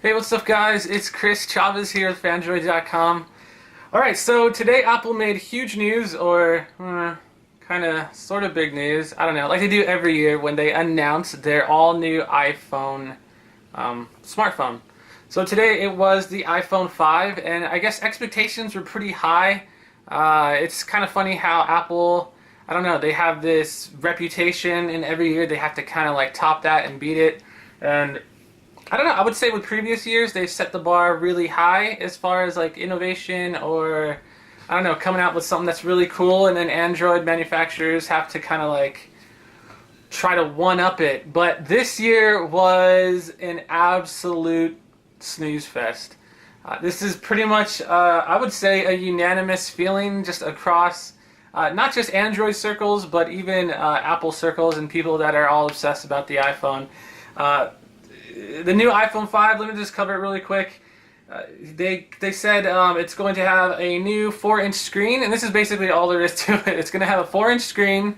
Hey, what's up guys? It's Chris Chavez here with Phandroid.com. Alright, so today Apple made huge news, or kind of sort of big news, I don't know, like they do every year when they announce their all-new iPhone smartphone. So today it was the iPhone 5, and I guess expectations were pretty high. It's kind of funny how Apple, I don't know, they have this reputation, and every year they have to kind of like top that and beat it. And I don't know, I would say with previous years they've set the bar really high as far as like innovation, or I don't know, coming out with something that's really cool, and then Android manufacturers have to kind of like try to one-up it. But this year was an absolute snooze fest. This is pretty much, I would say, a unanimous feeling just across not just Android circles, but even Apple circles and people that are all obsessed about the iPhone. The new iPhone 5, let me just cover it really quick. They said it's going to have a new 4-inch screen, and this is basically all there is to it. It's going to have a 4-inch screen,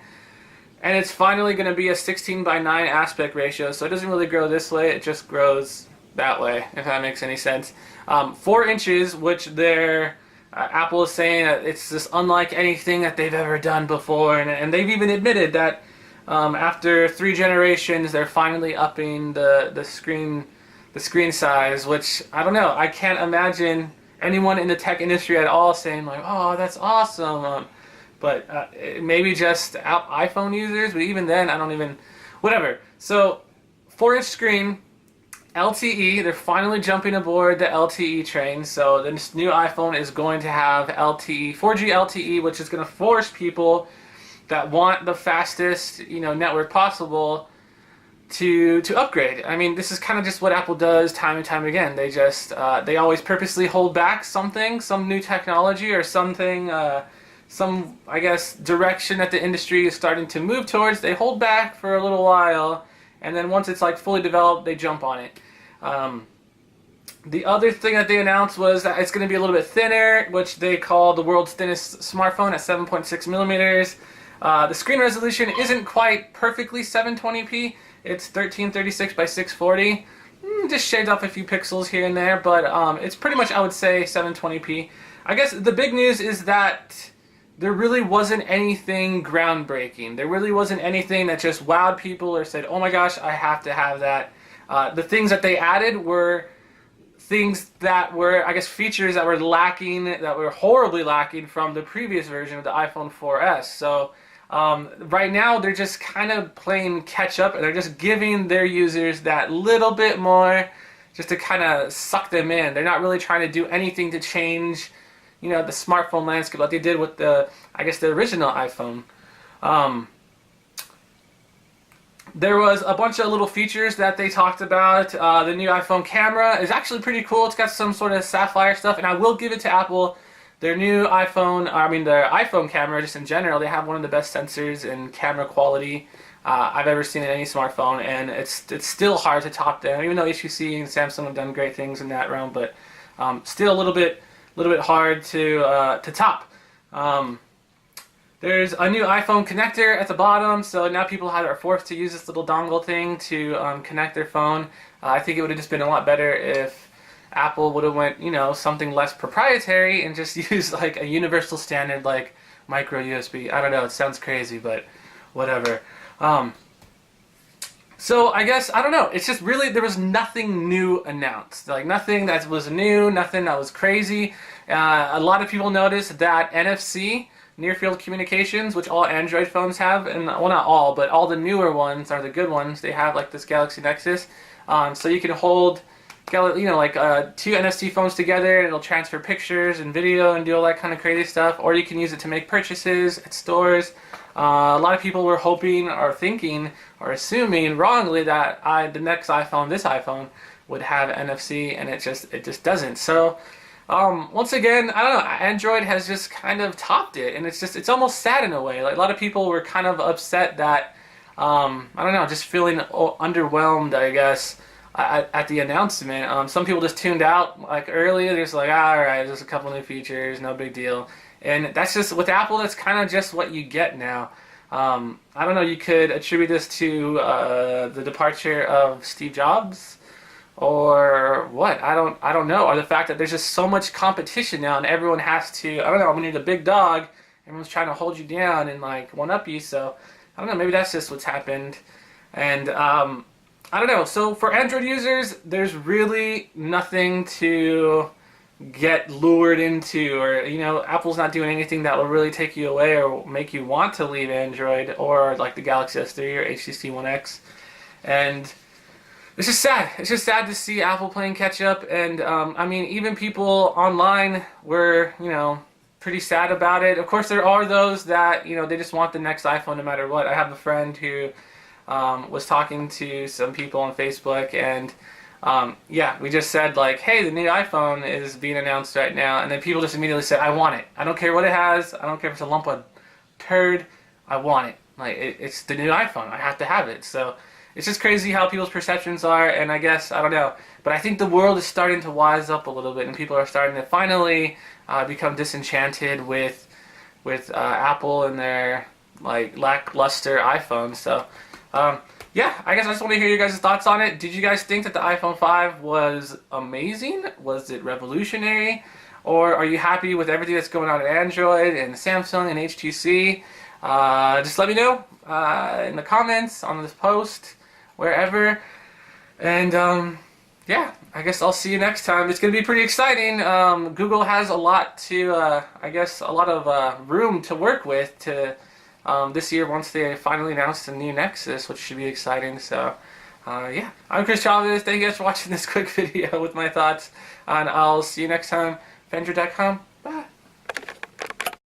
and it's finally going to be a 16:9 aspect ratio, so it doesn't really grow this way, it just grows that way, if that makes any sense. 4 inches, which Apple is saying that it's just unlike anything that they've ever done before, and they've even admitted that after 3 generations, they're finally upping the screen size, which I don't know. I can't imagine anyone in the tech industry at all saying like, "Oh, that's awesome." But maybe just iPhone users. But even then, I don't even. Whatever. So, 4-inch screen, LTE. They're finally jumping aboard the LTE train. So this new iPhone is going to have LTE, 4G LTE, which is going to force people that want the fastest, network possible to upgrade. I mean, this is kind of just what Apple does time and time again. They always purposely hold back something, some new technology or something, some, I guess, direction that the industry is starting to move towards. They hold back for a little while, and then once it's like fully developed, they jump on it. The other thing that they announced was that it's going to be a little bit thinner, which they call the world's thinnest smartphone at 7.6 millimeters. The screen resolution isn't quite perfectly 720p. It's 1336 by 640. Just shaved off a few pixels here and there, but it's pretty much, I would say, 720p. I guess the big news is that there really wasn't anything groundbreaking. There really wasn't anything that just wowed people or said, "Oh my gosh, I have to have that." The things that they added were things that were, I guess, features that were lacking, that were horribly lacking from the previous version of the iPhone 4S. So right now they're just kind of playing catch up, and they're just giving their users that little bit more just to kind of suck them in. They're not really trying to do anything to change, the smartphone landscape like they did with the original iPhone. There was a bunch of little features that they talked about. The new iPhone camera is actually pretty cool. It's got some sort of sapphire stuff, and I will give it to Apple. Their new their iPhone camera, just in general, they have one of the best sensors and camera quality I've ever seen in any smartphone, and it's still hard to top them. Even though HTC and Samsung have done great things in that realm, but still a little bit hard to top. There's a new iPhone connector at the bottom, so now people are forced to use this little dongle thing to connect their phone. I think it would have just been a lot better if Apple would have went, something less proprietary and just used like a universal standard like micro USB. I don't know, it sounds crazy, but whatever. So I guess, I don't know, it's just really, there was nothing new announced. Like nothing that was new, nothing that was crazy. A lot of people noticed that NFC, near field communications, which all Android phones have, and well, not all, but all the newer ones are the good ones. They have like this Galaxy Nexus, so you can hold two NFC phones together, and it'll transfer pictures and video and do all that kind of crazy stuff. Or you can use it to make purchases at stores. A lot of people were hoping or thinking or assuming wrongly that the next iPhone, this iPhone, would have NFC, and it just doesn't. So once again, I don't know, Android has just kind of topped it, and it's almost sad in a way. Like a lot of people were kind of upset that I don't know, just feeling underwhelmed, I guess, at the announcement. Some people just tuned out like early. They're just like, alright, there's a couple new features, no big deal. And that's just, with Apple, that's kind of just what you get now. I don't know, you could attribute this to the departure of Steve Jobs, or what? I don't know. Or the fact that there's just so much competition now, and everyone has to. I don't know. When you're the big dog, everyone's trying to hold you down and like one up you. So I don't know. Maybe that's just what's happened. And I don't know. So for Android users, there's really nothing to get lured into, or Apple's not doing anything that will really take you away or make you want to leave Android or like the Galaxy S3 or HTC One X. And it's just sad. It's just sad to see Apple playing catch up. And I mean, even people online were pretty sad about it. Of course, there are those that they just want the next iPhone no matter what. I have a friend who was talking to some people on Facebook, and yeah, we just said like, hey, the new iPhone is being announced right now, and then people just immediately said, I want it. I don't care what it has. I don't care if it's a lump of turd. I want it. Like it's the new iPhone. I have to have it. So it's just crazy how people's perceptions are, and I guess I don't know, but I think the world is starting to wise up a little bit, and people are starting to finally become disenchanted with Apple and their like lackluster iPhone. So. Yeah, I guess I just want to hear your guys' thoughts on it. Did you guys think that the iPhone 5 was amazing? Was it revolutionary? Or are you happy with everything that's going on in Android and Samsung and HTC? Just let me know in the comments, on this post, wherever. And yeah, I guess I'll see you next time. It's going to be pretty exciting. Google has a lot to, I guess, a lot of room to work with to this year once they finally announced the new Nexus, which should be exciting. So yeah, I'm Chris Chavez. Thank you guys for watching this quick video with my thoughts, and I'll see you next time. Phandroid.com.